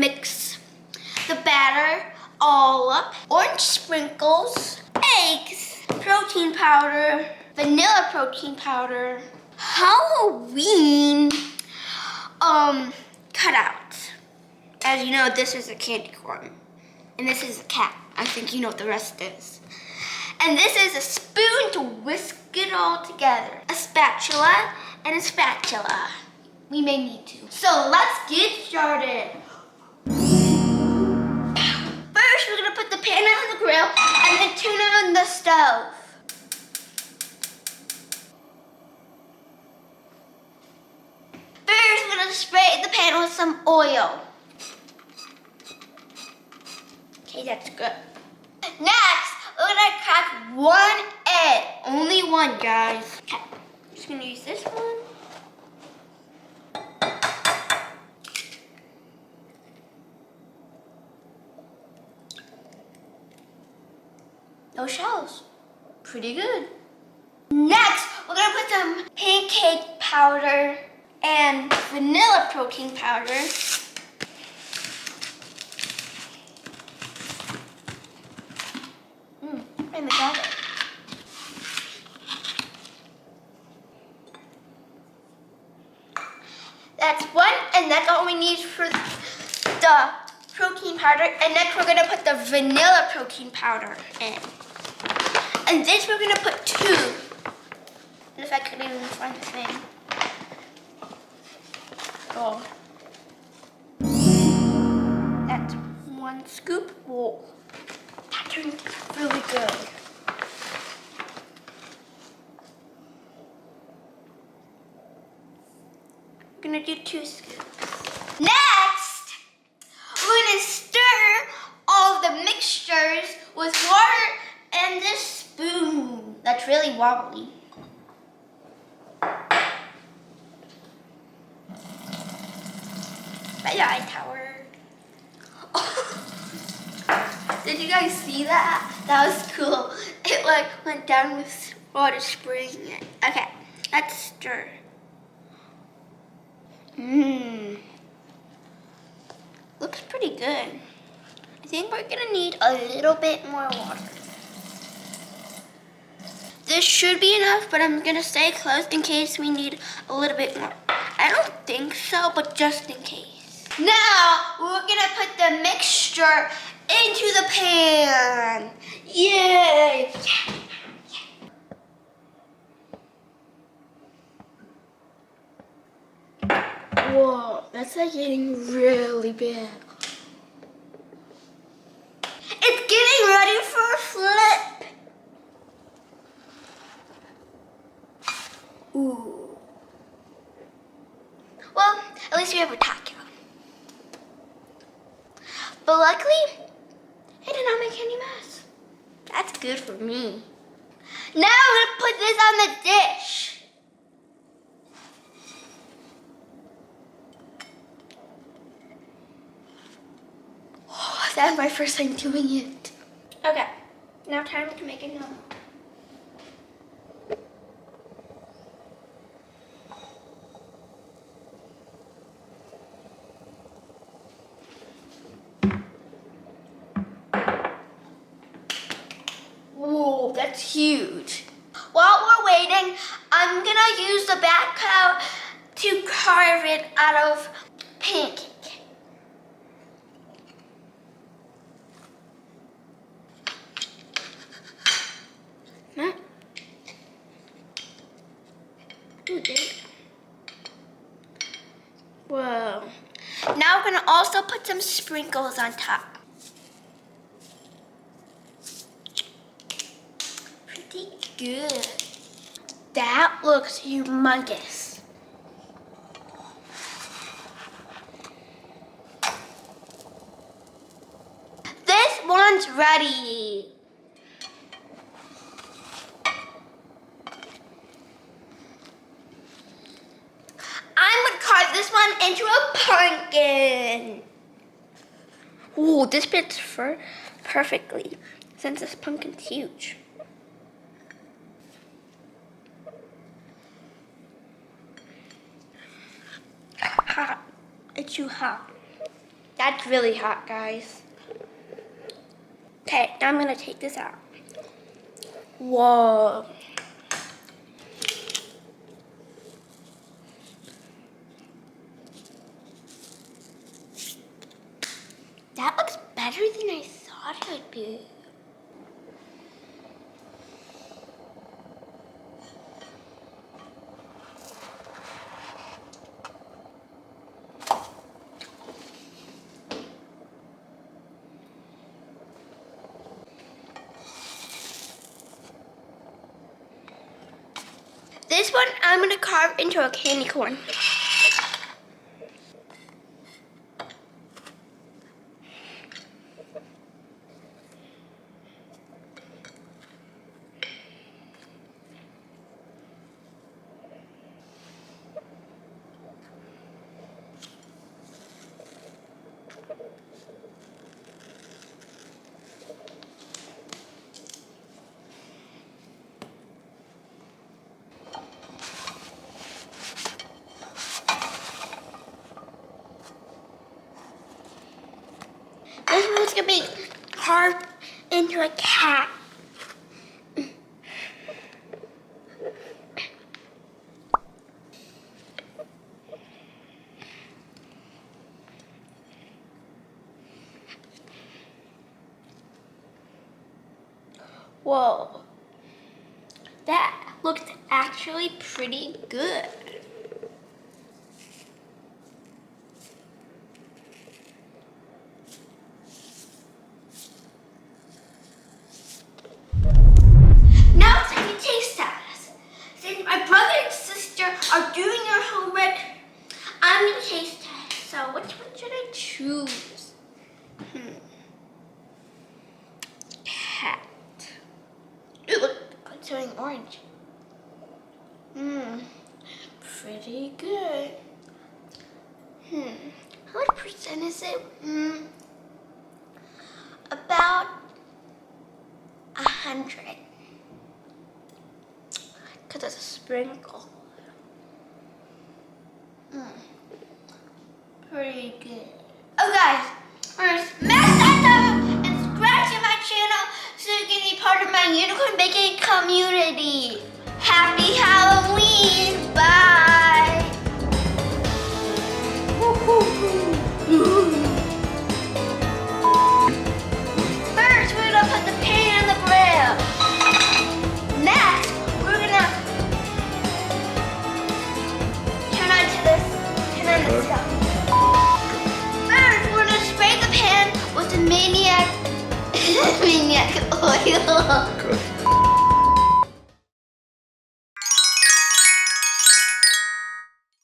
mix the batter all up. Orange sprinkles, eggs, protein powder, vanilla protein powder, Halloween cutouts. As you know, this is a candy corn. And this is a cat. I think you know what the rest is. And this is a spoon to whisk it all together. A spatula and a spatula. We may need to. So let's get started. First, we're gonna put the pan on the grill and then turn it on the stove. First, we're gonna spray the pan with some oil. Okay, that's good. Next, we're gonna crack one egg. Only one, guys. Okay, I'm just gonna use this one. No shells. Pretty good. Next, we're gonna put some pancake powder and vanilla protein powder. And the batter. That's one, and that's all we need for the protein powder. And next we're gonna put the vanilla protein powder in. And this we're gonna put 2. And if I could even find the thing. Oh. That's 1 scoop. Whoa. That turned really good. I'm gonna do 2 scoops. Next, we're gonna stir all the mixtures with water and this spoon that's really wobbly. Bye, tower. Did you guys see that? That was cool. It like went down with water spraying it. Okay, let's stir. Looks pretty good. I think we're gonna need a little bit more water. This should be enough, but I'm gonna stay close in case we need a little bit more. I don't think so, but just in case. Now, we're gonna put the mixture into the pan. Yay! Whoa, that's like getting really big. It's getting ready for a flip. Ooh. Well, at least we have a taco. But luckily, it did not make any mess. That's good for me. Now we're gonna put this on the dish. Oh, that's my first time doing it. Okay, now time to make another. Whoa, that's huge. While we're waiting, I'm gonna use the backhoe to carve it out of pancake. Huh? Ooh, there you go. Whoa. Now we're gonna also put some sprinkles on top. Pretty good. That looks humongous. This one's ready. I'm gonna carve this one into a pumpkin. Ooh, this fits perfectly since this pumpkin's huge. Hot. It's too hot. That's really hot, guys. Okay, now I'm gonna take this out. Whoa. That looks better than I thought it would be. This one I'm gonna carve into a candy corn. This one's gonna be carved into a cat. Whoa, that looks actually pretty good. Now it's time to taste test. Since my brother and sister are doing their homework, I'm gonna taste test. So which one should I choose? Cat. Ooh, look, it's turning orange. Pretty good. How much percent is it? About 100. Because it's a sprinkle. Pretty good. Oh guys, smash that button and subscribe to my channel so you can be part of my unicorn baking community. Happy Halloween! Bye! First, we're gonna put the pan on the grill. Next, we're gonna turn on the stove. First, we're gonna spray the pan with the maniac oil.